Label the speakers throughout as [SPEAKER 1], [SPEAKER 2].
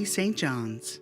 [SPEAKER 1] St. John's.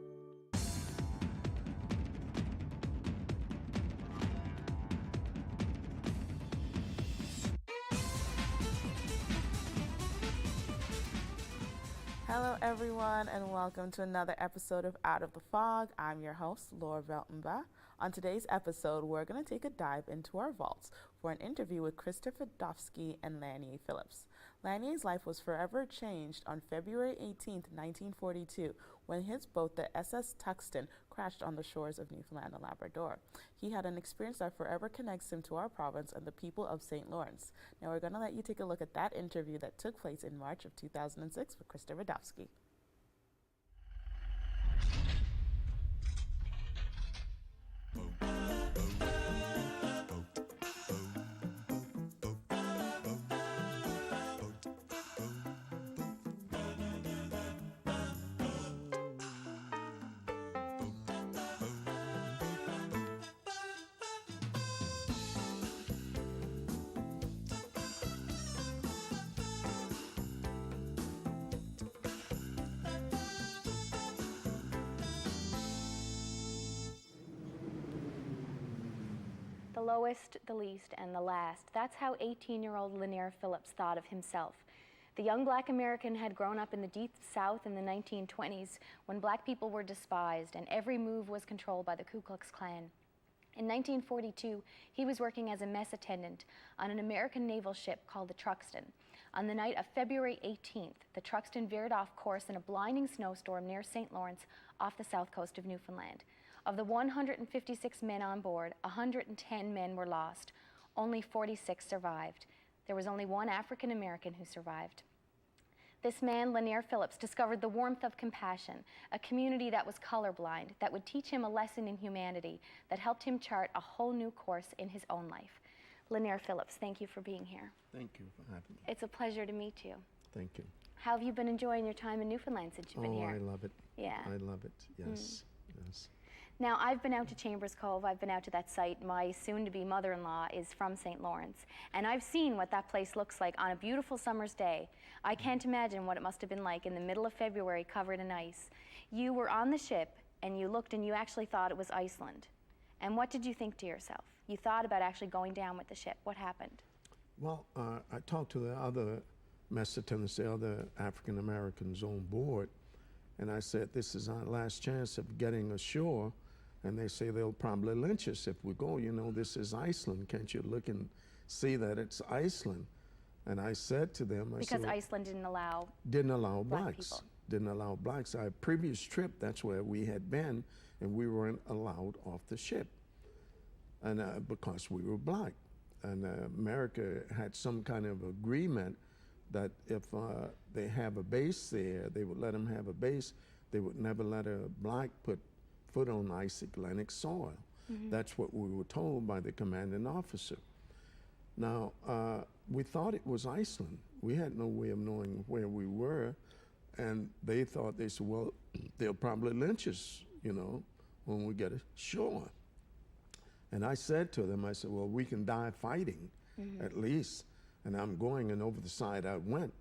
[SPEAKER 2] Hello, everyone, and welcome to another episode of Out of the Fog. I'm your host, Laurabel Mba. On today's episode, we're going to take a dive into our vaults for an interview with Christopher Dofsky and Lanier Phillips. Lanier's life was forever changed on February 18, 1942, when his boat, the USS Truxtun, crashed on the shores of Newfoundland and Labrador. He had an experience that forever connects him to our province and the people of St. Lawrence. Now we're going to let you take a look at that interview that took place in March of 2006 with Christopher Dofsky.
[SPEAKER 3] The lowest, the least, and the last. That's how 18-year-old Lanier Phillips thought of himself. The young black American had grown up in the deep South in the 1920s when black people were despised and every move was controlled by the Ku Klux Klan. In 1942, he was working as a mess attendant on an American naval ship called the Truxtun. On the night of February 18th, the Truxtun veered off course in a blinding snowstorm near St. Lawrence off the south coast of Newfoundland. Of the 156 men on board, 110 men were lost. Only 46 survived. There was only one African American who survived. This man, Lanier Phillips, discovered the warmth of compassion, a community that was colorblind, that would teach him a lesson in humanity, that helped him chart a whole new course in his own life. Lanier Phillips, thank you for being here.
[SPEAKER 4] Thank you for having me.
[SPEAKER 3] It's a pleasure to meet you.
[SPEAKER 4] Thank you.
[SPEAKER 3] How have you been enjoying your time in Newfoundland since you've been here?
[SPEAKER 4] I love it.
[SPEAKER 3] Yeah.
[SPEAKER 4] I love it, yes, yes.
[SPEAKER 3] Now, I've been out to Chambers Cove, I've been out to that site. My soon-to-be mother-in-law is from St. Lawrence, and I've seen what that place looks like on a beautiful summer's day. I can't imagine what it must have been like in the middle of February covered in ice. You were on the ship, and you looked and you actually thought it was Iceland. And what did you think to yourself? You thought about actually going down with the ship. What happened?
[SPEAKER 4] Well, I talked to the other mess attendants, the other African Americans on board, and I said, this is our last chance of getting ashore. And they say they'll probably lynch us if we go. You know, this is Iceland. Can't you look and see that it's Iceland? And I said to them,
[SPEAKER 3] because Iceland didn't allow
[SPEAKER 4] blacks.
[SPEAKER 3] People.
[SPEAKER 4] Didn't allow blacks. Our previous trip, that's where we had been, and we weren't allowed off the ship, and because we were black. And America had some kind of agreement that if they have a base there, they would let them have a base. They would never let a black put foot on icy Atlantic soil. That's what we were told by the commanding officer. Now, we thought it was Iceland. We had no way of knowing where we were, and they thought, they said, well, they'll probably lynch us, you know, when we get ashore. And I said to them, I said, well, we can die fighting, at least. And I'm going, and over the side I went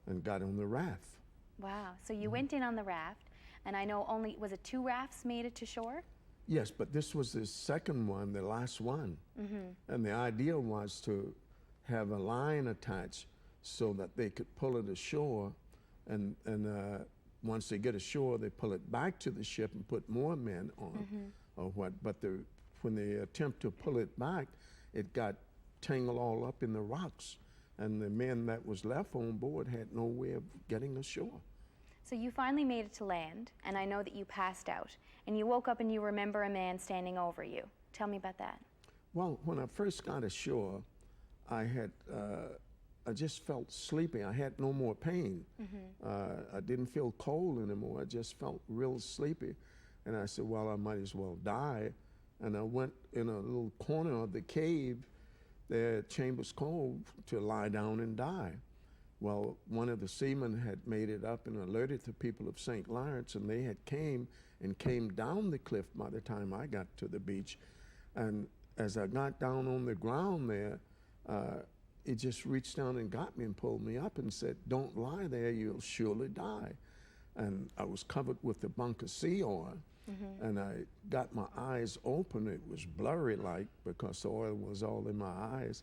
[SPEAKER 4] and got on the raft.
[SPEAKER 3] Wow, so you went in on the raft, and I know was it 2 rafts made it to shore?
[SPEAKER 4] Yes, but this was the second one, the last one. And the idea was to have a line attached so that they could pull it ashore, and once they get ashore, they pull it back to the ship and put more men on, or what. But when they attempt to pull it back, it got tangled all up in the rocks, and the men that was left on board had no way of getting ashore.
[SPEAKER 3] So you finally made it to land, and I know that you passed out, and you woke up and you remember a man standing over you. Tell me about that.
[SPEAKER 4] Well, when I first got ashore, I just felt sleepy. I had no more pain. I didn't feel cold anymore. I just felt real sleepy. And I said, well, I might as well die. And I went in a little corner of the cave there at Chambers Cove to lie down and die. Well, one of the seamen had made it up and alerted the people of St. Lawrence, and they had came down the cliff by the time I got to the beach. And as I got down on the ground there, it just reached down and got me and pulled me up and said, don't lie there, you'll surely die. and I was covered with the bunker sea oil. And I got my eyes open. It was blurry like because the oil was all in my eyes.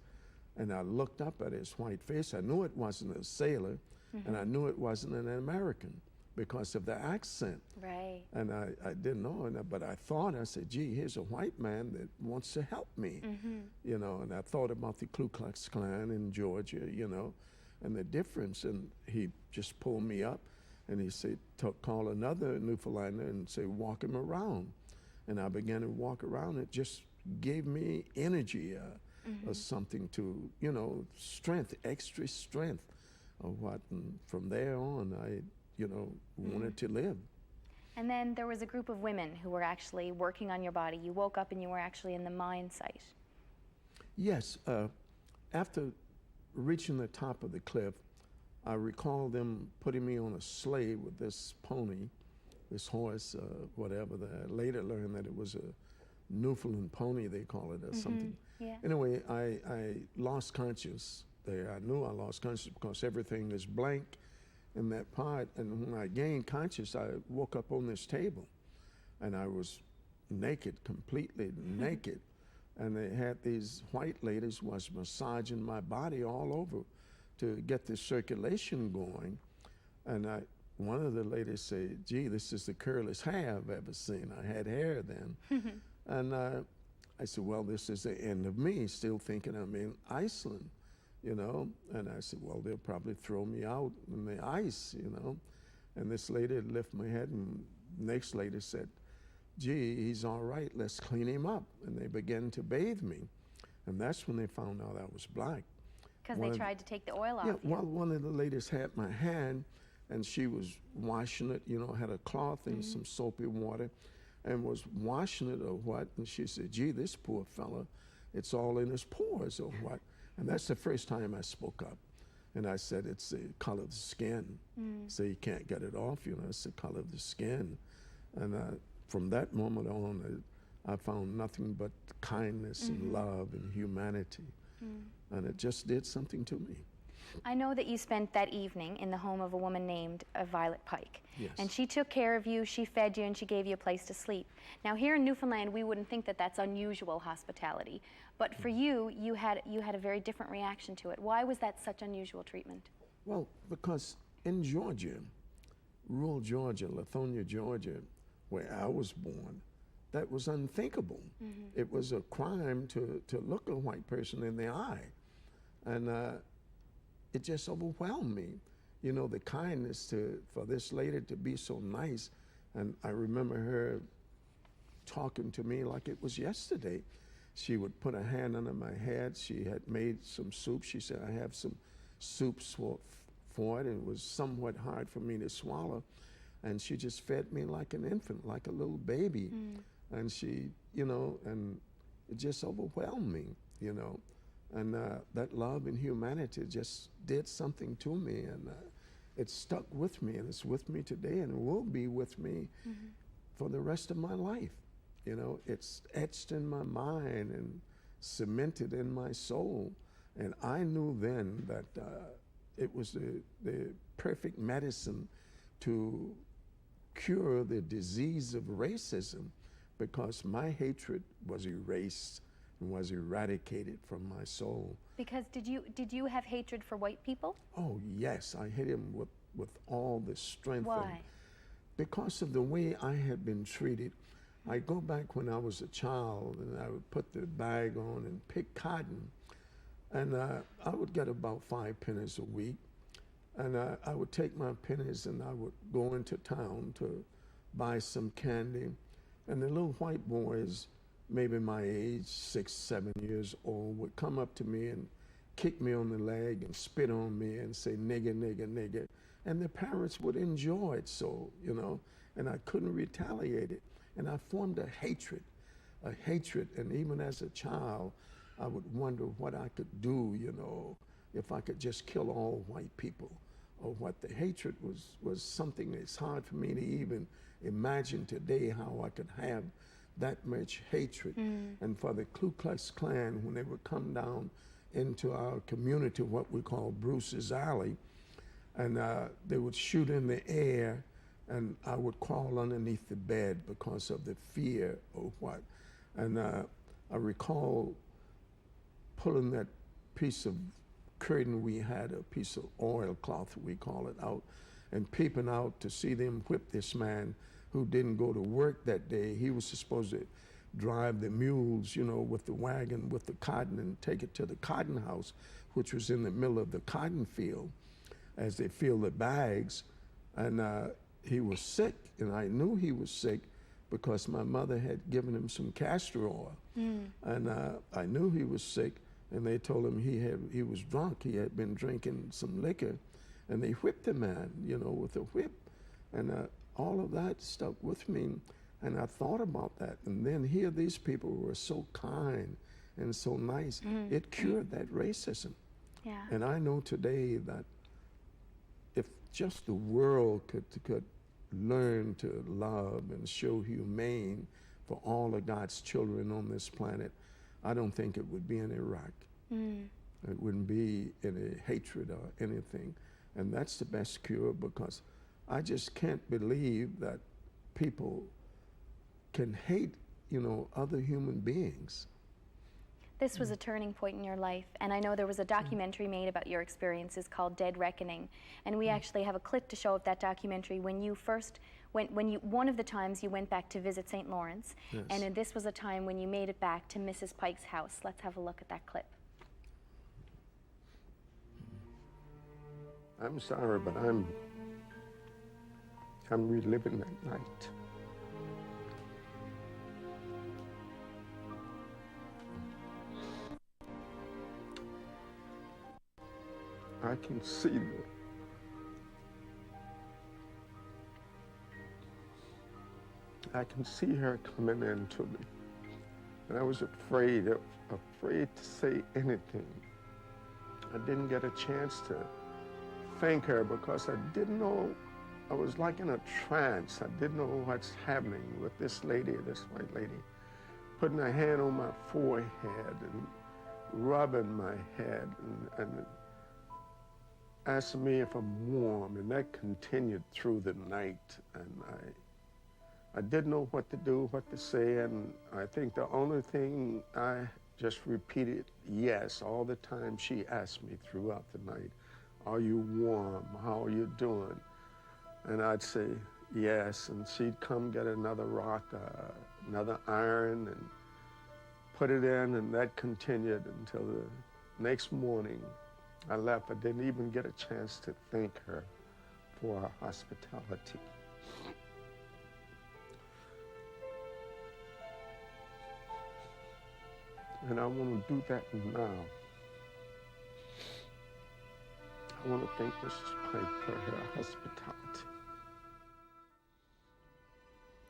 [SPEAKER 4] And I looked up at his white face. I knew it wasn't a sailor, and I knew it wasn't an American because of the accent.
[SPEAKER 3] Right.
[SPEAKER 4] And I didn't know, but I thought, I said, gee, here's a white man that wants to help me, you know, and I thought about the Ku Klux Klan in Georgia, you know, and the difference. And he just pulled me up, and he said, call another Newfoundlander and say, walk him around. And I began to walk around. It just gave me energy or something to, you know, strength, extra strength of what. And from there on, I, you know, wanted to live.
[SPEAKER 3] And then there was a group of women who were actually working on your body. You woke up and you were actually in the mine site.
[SPEAKER 4] Yes. After reaching the top of the cliff, I recall them putting me on a sleigh with this pony, this horse, whatever. I later learned that it was a Newfoundland pony, they call it, or something.
[SPEAKER 3] Yeah.
[SPEAKER 4] Anyway, I lost conscious there. I knew I lost conscious because everything is blank in that part. And when I gained conscious, I woke up on this table, and I was naked, completely naked. And they had these white ladies was massaging my body all over to get the circulation going. And one of the ladies said, gee, this is the curliest hair I've ever seen. I had hair then. And I said, well, this is the end of me, still thinking I'm in Iceland, you know. And I said, well, they'll probably throw me out in the ice, you know. And this lady lifted my head, and the next lady said, gee, he's all right, let's clean him up. And they began to bathe me. And that's when they found out I was black.
[SPEAKER 3] Because they tried to take the oil off you.
[SPEAKER 4] Well, one of the ladies had my hand, and she was washing it, you know, had a cloth and some soapy water, and was washing it or what. And she said, gee, this poor fella, it's all in his pores or what. And that's the first time I spoke up. And I said, it's the color of the skin. So you can't get it off, you know, it's the color of the skin. And from that moment on, I found nothing but kindness and love and humanity. And it just did something to me.
[SPEAKER 3] I know that you spent that evening in the home of a woman named Violet Pike.
[SPEAKER 4] Yes.
[SPEAKER 3] And she took care of you, she fed you, and she gave you a place to sleep. Now here in Newfoundland, we wouldn't think that that's unusual hospitality. But for you, you had a very different reaction to it. Why was that such unusual treatment?
[SPEAKER 4] Well, because in Georgia, rural Georgia, Lithonia, Georgia, where I was born, that was unthinkable. It was a crime to look a white person in the eye. And it just overwhelmed me. You know, the kindness for this lady to be so nice. And I remember her talking to me like it was yesterday. She would put a hand under my head. She had made some soup. She said, I have some soups for it. And it was somewhat hard for me to swallow. And she just fed me like an infant, like a little baby. And she, you know, and it just overwhelmed me, you know. And that love and humanity just did something to me. And it stuck with me, and it's with me today, and it will be with me for the rest of my life. You know, it's etched in my mind and cemented in my soul. And I knew then that it was the perfect medicine to cure the disease of racism, because my hatred was erased and was eradicated from my soul.
[SPEAKER 3] Because did you have hatred for white people?
[SPEAKER 4] Oh yes, I hate him with all the strength.
[SPEAKER 3] Why?
[SPEAKER 4] Because of the way I had been treated. I go back when I was a child, and I would put the bag on and pick cotton, and I would get about 5 pennies a week, and I would take my pennies and I would go into town to buy some candy, and the little white boys, maybe my age, 6, 7 years old, would come up to me and kick me on the leg and spit on me and say, nigger, nigger, nigger. And the parents would enjoy it so, you know, and I couldn't retaliate it. And I formed a hatred. And even as a child, I would wonder what I could do, you know, if I could just kill all white people, or what. The hatred was something that's hard for me to even imagine today, how I could have that much hatred. And for the Ku Klux Klan, when they would come down into our community, what we call Bruce's Alley, and they would shoot in the air, and I would crawl underneath the bed because of the fear of what. And I recall pulling that piece of curtain we had, a piece of oilcloth, we call it, out, and peeping out to see them whip this man who didn't go to work that day. He was supposed to drive the mules, you know, with the wagon, with the cotton, and take it to the cotton house, which was in the middle of the cotton field, as they fill the bags. And he was sick, and I knew he was sick because my mother had given him some castor oil. And I knew he was sick, and they told him he was drunk. He had been drinking some liquor, and they whipped the man, you know, with a whip. And all of that stuck with me, and I thought about that. And then here these people were so kind and so nice. It cured that racism.
[SPEAKER 3] Yeah.
[SPEAKER 4] And I know today that if just the world could learn to love and show humane for all of God's children on this planet, I don't think it would be in Iraq. It wouldn't be any hatred or anything. And that's the best cure, because I just can't believe that people can hate, you know, other human beings.
[SPEAKER 3] This was a turning point in your life, and I know there was a documentary made about your experiences called Dead Reckoning, and we actually have a clip to show of that documentary when you first one of the times you went back to visit St. Lawrence,
[SPEAKER 4] Yes.
[SPEAKER 3] and this was a time when you made it back to Mrs. Pike's house. Let's have a look at that clip.
[SPEAKER 1] I'm sorry, but I'm reliving that night. I can see her coming in to me, and I was afraid to say anything. I didn't get a chance to thank her because I didn't know. I was like in a trance. I didn't know what's happening with this lady, this white lady, putting her hand on my forehead and rubbing my head and asking me if I'm warm, and that continued through the night. And I didn't know what to do, what to say, and I think the only thing I just repeated yes all the time she asked me throughout the night. Are you warm? How are you doing? And I'd say yes, and she'd come get another rock, another iron, and put it in, and that continued until the next morning. I left. I didn't even get a chance to thank her for her hospitality. And I want to do that now. I want to thank Mrs. Pike for her hospitality.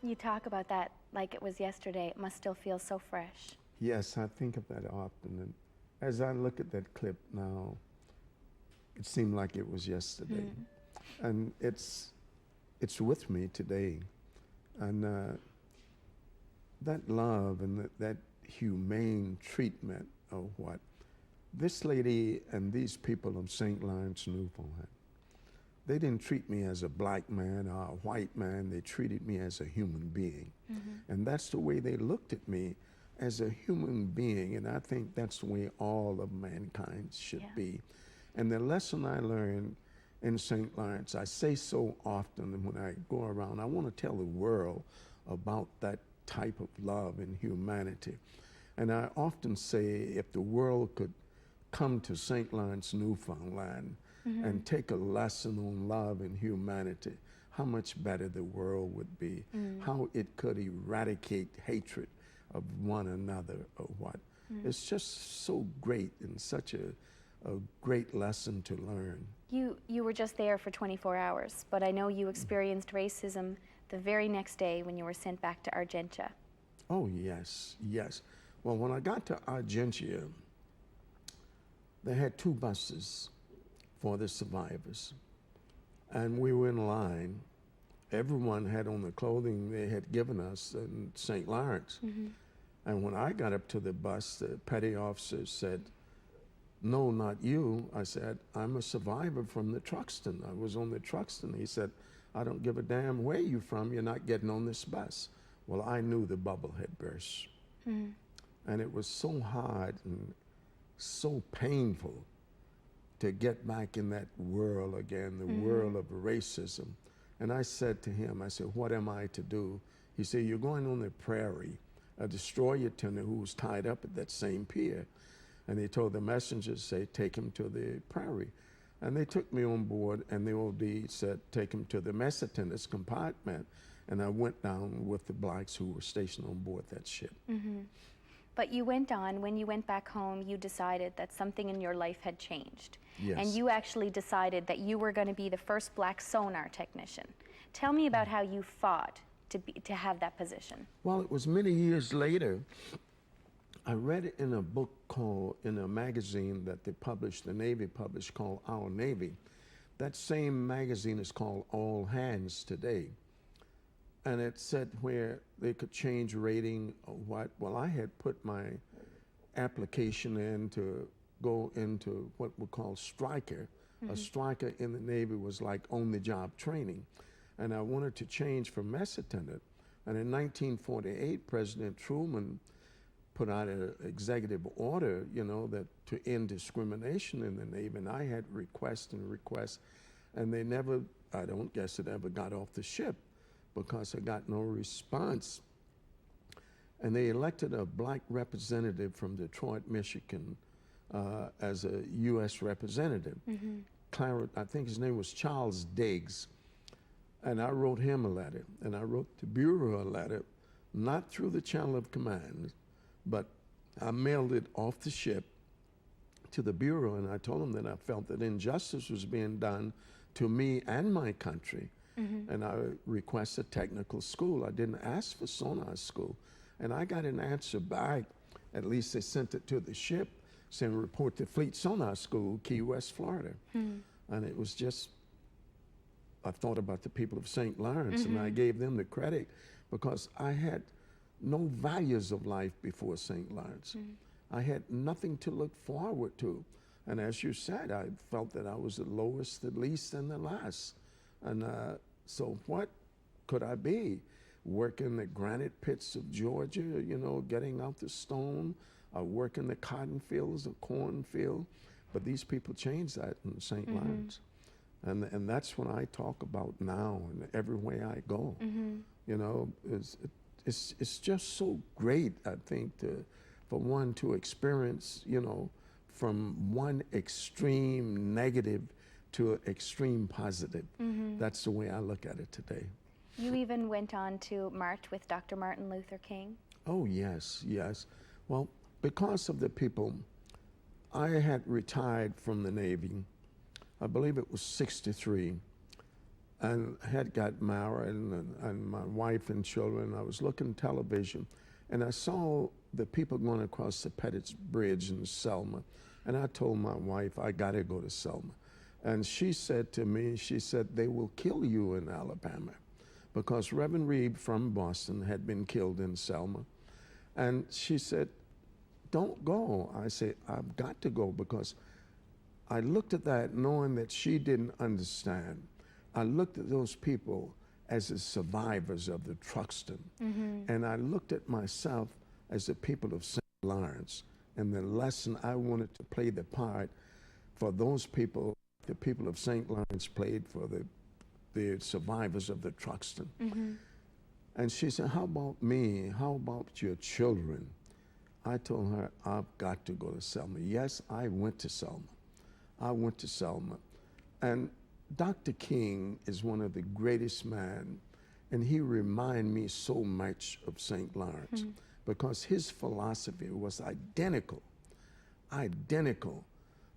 [SPEAKER 3] You talk about that like it was yesterday. It must still feel so fresh.
[SPEAKER 4] Yes, I think of that often. And as I look at that clip now, it seemed like it was yesterday. And it's with me today. And that love and that humane treatment of what this lady and these people of St. Lawrence, Newfoundland, they didn't treat me as a black man or a white man. They treated me as a human being. And that's the way they looked at me, as a human being. And I think that's the way all of mankind should be. And the lesson I learned in St. Lawrence, I say so often when I go around, I want to tell the world about that type of love and humanity. And I often say, if the world could come to St. Lawrence, Newfoundland, and take a lesson on love and humanity, how much better the world would be, how it could eradicate hatred of one another or what. It's just so great and such a great lesson to learn.
[SPEAKER 3] You were just there for 24 hours, but I know you experienced racism the very next day when you were sent back to Argentia.
[SPEAKER 4] Oh, yes, yes. Well, when I got to Argentia, they had 2 buses for the survivors. And we were in line. Everyone had on the clothing they had given us in St. Lawrence. And when I got up to the bus, the petty officer said, "No, not you." I said, "I'm a survivor from the Truxtun. I was on the Truxtun." He said, I don't give a damn where you're from, you're not getting on this bus. Well, I knew the bubble had burst. And it was so hard and so painful to get back in that world again, the world of racism. And I said to him, I said, what am I to do? He said, you're going on the prairie. A destroyer tender who was tied up at that same pier. And he told the messengers, say, take him to the prairie. And they took me on board, and the OD said, take him to the mess attendant's compartment. And I went down with the blacks who were stationed on board that ship.
[SPEAKER 3] But you went on, when you went back home, you decided that something in your life had changed.
[SPEAKER 4] Yes.
[SPEAKER 3] And you actually decided that you were going to be the first black sonar technician. Tell me about how you fought to have that position.
[SPEAKER 4] Well, it was many years later. I read it in a book in a magazine that they published, the Navy published, called Our Navy. That same magazine is called All Hands today. And it said where they could change rating or what. Well, I had put my application in to go into what we call striker. A striker in the Navy was like on-the-job training. And I wanted to change from mess attendant. And in 1948, President Truman put out an executive order, you know, that to end discrimination in the Navy. And I had requests and requests, and they never, I don't guess it ever got off the ship, because I got no response. And they elected a black representative from Detroit, Michigan, as a U.S. representative. I think his name was Charles Diggs. And I wrote him a letter, and I wrote the Bureau a letter, not through the Channel of Command, but I mailed it off the ship to the Bureau, and I told them that I felt that injustice was being done to me and my country. And I requested technical school. I didn't ask for sonar school. And I got an answer back, at least they sent it to the ship, saying report to Fleet Sonar School, Key West, Florida. And it was just, I thought about the people of St. Lawrence, and I gave them the credit because I had no values of life before St. Lawrence. I had nothing to look forward to. And as you said, I felt that I was the lowest, the least, and the last. And so what could I be? Working the granite pits of Georgia, you know, getting out the stone, working the cotton fields, the cornfield. But these people changed that in St. Lawrence. And that's what I talk about now and everywhere I go. You know, it's just so great, I think, for one to experience, you know, from one extreme negative to an extreme positive. That's the way I look at it today.
[SPEAKER 3] You even went on to march with Dr. Martin Luther King.
[SPEAKER 4] Oh, yes, yes. Well, because of the people, I had retired from the Navy. I believe it was 63, and had got married, and my wife and children. I was looking television, and I saw the people going across the Pettit Bridge in Selma, and I told my wife, I gotta go to Selma. And she said to me, she said, they will kill you in Alabama, because Reverend Reed from Boston had been killed in Selma. And she said, don't go. I said, I've got to go, because I looked at that knowing that she didn't understand. I looked at those people as the survivors of the Truxtun. And I looked at myself as the people of St. Lawrence, and the lesson I wanted to play the part for those people, the people of St. Lawrence played for the survivors of the Truxtun. And she said, how about me? How about your children? I told her, I've got to go to Selma. Yes, I went to Selma. I went to Selma. And Dr. King is one of the greatest men, and he reminded me so much of St. Lawrence because his philosophy was identical.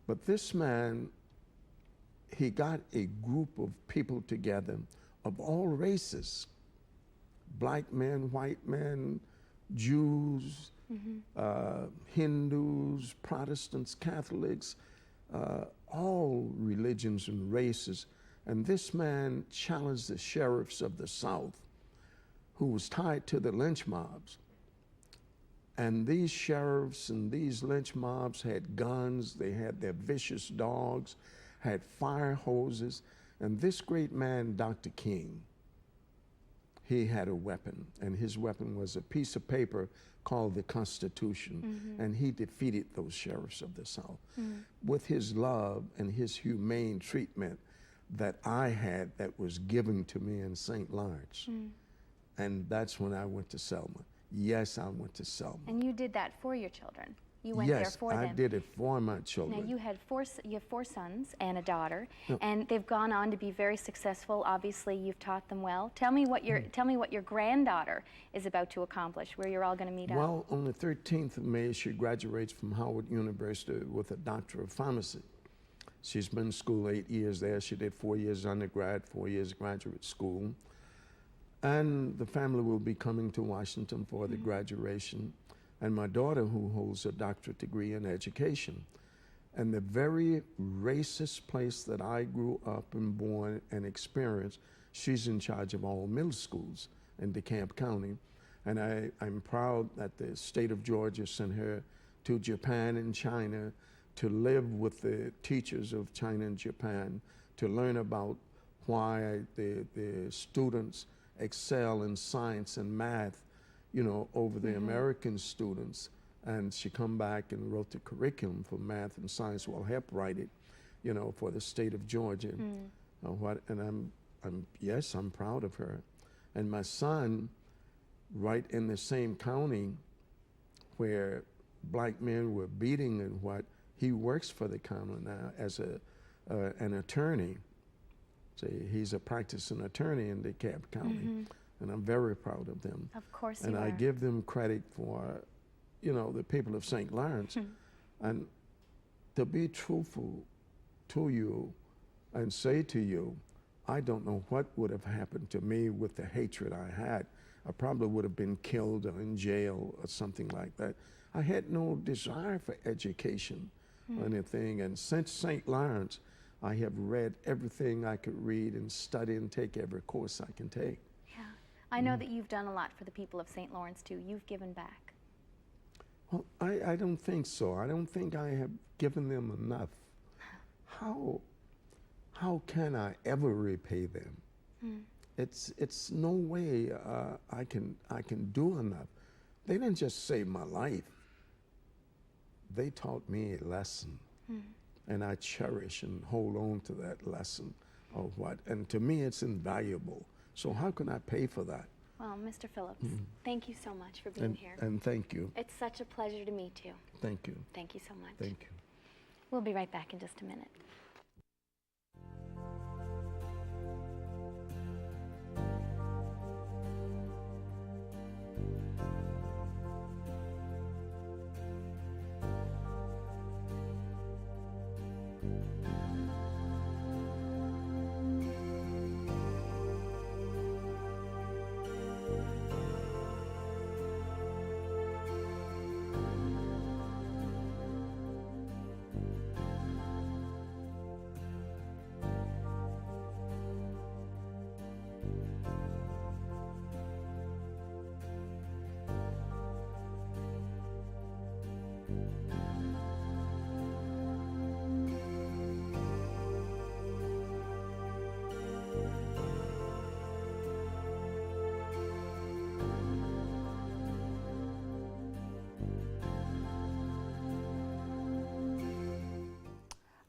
[SPEAKER 4] But this man, he got a group of people together of all races, black men, white men, Jews, Hindus, Protestants, Catholics, all religions and races. And this man challenged the sheriffs of the South, who was tied to the lynch mobs. And these sheriffs and these lynch mobs had guns, they had their vicious dogs, had fire hoses, And this great man, Dr. King, he had a weapon, and his weapon was a piece of paper called the Constitution, and he defeated those sheriffs of the South. With his love and his humane treatment that I had that was given to me in St. Lawrence. And that's when I went to Selma. Yes, I went to Selma.
[SPEAKER 3] And you did that for your children? You went there for them?
[SPEAKER 4] Yes, I did it for my children.
[SPEAKER 3] Now, you have four sons and a daughter, and they've gone on to be very successful. Obviously, you've taught them well. Tell me what your granddaughter is about to accomplish, where you're all going to meet up.
[SPEAKER 4] Well, on the 13th of May, she graduates from Howard University with a Doctor of Pharmacy. She's been in school 8 years there. She did 4 years undergrad, 4 years graduate school. And the family will be coming to Washington for the graduation. And my daughter, who holds a doctorate degree in education. And the very racist place that I grew up and born and experienced, she's in charge of all middle schools in DeKalb County. And I'm proud that the state of Georgia sent her to Japan and China to live with the teachers of China and Japan, to learn about why the students excel in science and math, you know, over the American students. And she come back and wrote the curriculum for math and science. Well, help write it, you know, for the state of Georgia. And I'm proud of her. And my son, right in the same county where black men were beating and what, he works for the county now as an attorney. So he's a practicing attorney in DeKalb County, and I'm very proud of them.
[SPEAKER 3] Of course you
[SPEAKER 4] and
[SPEAKER 3] are.
[SPEAKER 4] I give them credit for, you know, the people of St. Lawrence. And to be truthful to you and say to you, I don't know what would have happened to me with the hatred I had. I probably would have been killed or in jail or something like that. I had no desire for education or anything. And since St. Lawrence, I have read everything I could read and study and take every course I can take.
[SPEAKER 3] Yeah. I know that you've done a lot for the people of St. Lawrence, too. You've given back.
[SPEAKER 4] Well, I don't think so. I don't think I have given them enough. How can I ever repay them? It's no way I can do enough. They didn't just save my life. They taught me a lesson, and I cherish and hold on to that lesson of what. And to me, it's invaluable. So how can I pay for that?
[SPEAKER 3] Well, Mr. Phillips, thank you so much for being here.
[SPEAKER 4] And thank you.
[SPEAKER 3] It's such a pleasure to meet you.
[SPEAKER 4] Thank you.
[SPEAKER 3] Thank you so much.
[SPEAKER 4] Thank you.
[SPEAKER 3] We'll be right back in just a minute.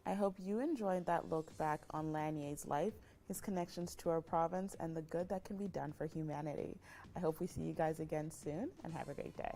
[SPEAKER 2] I hope you enjoyed that look back on Lanier's life, his connections to our province, and the good that can be done for humanity. I hope we see you guys again soon, and have a great day.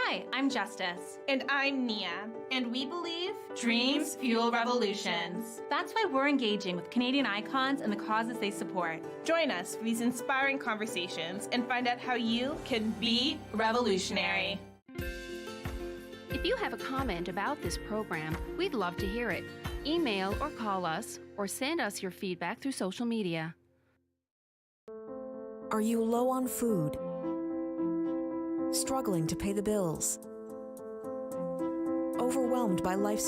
[SPEAKER 5] Hi, I'm Justice.
[SPEAKER 6] And I'm Nia. And we believe
[SPEAKER 5] Dreams fuel revolutions. That's why we're engaging with Canadian icons and the causes they support.
[SPEAKER 6] Join us for these inspiring conversations and find out how you can be revolutionary.
[SPEAKER 7] If you have a comment about this program, we'd love to hear it. Email or call us, or send us your feedback through social media.
[SPEAKER 8] Are you low on food? Struggling to pay the bills? Overwhelmed by life's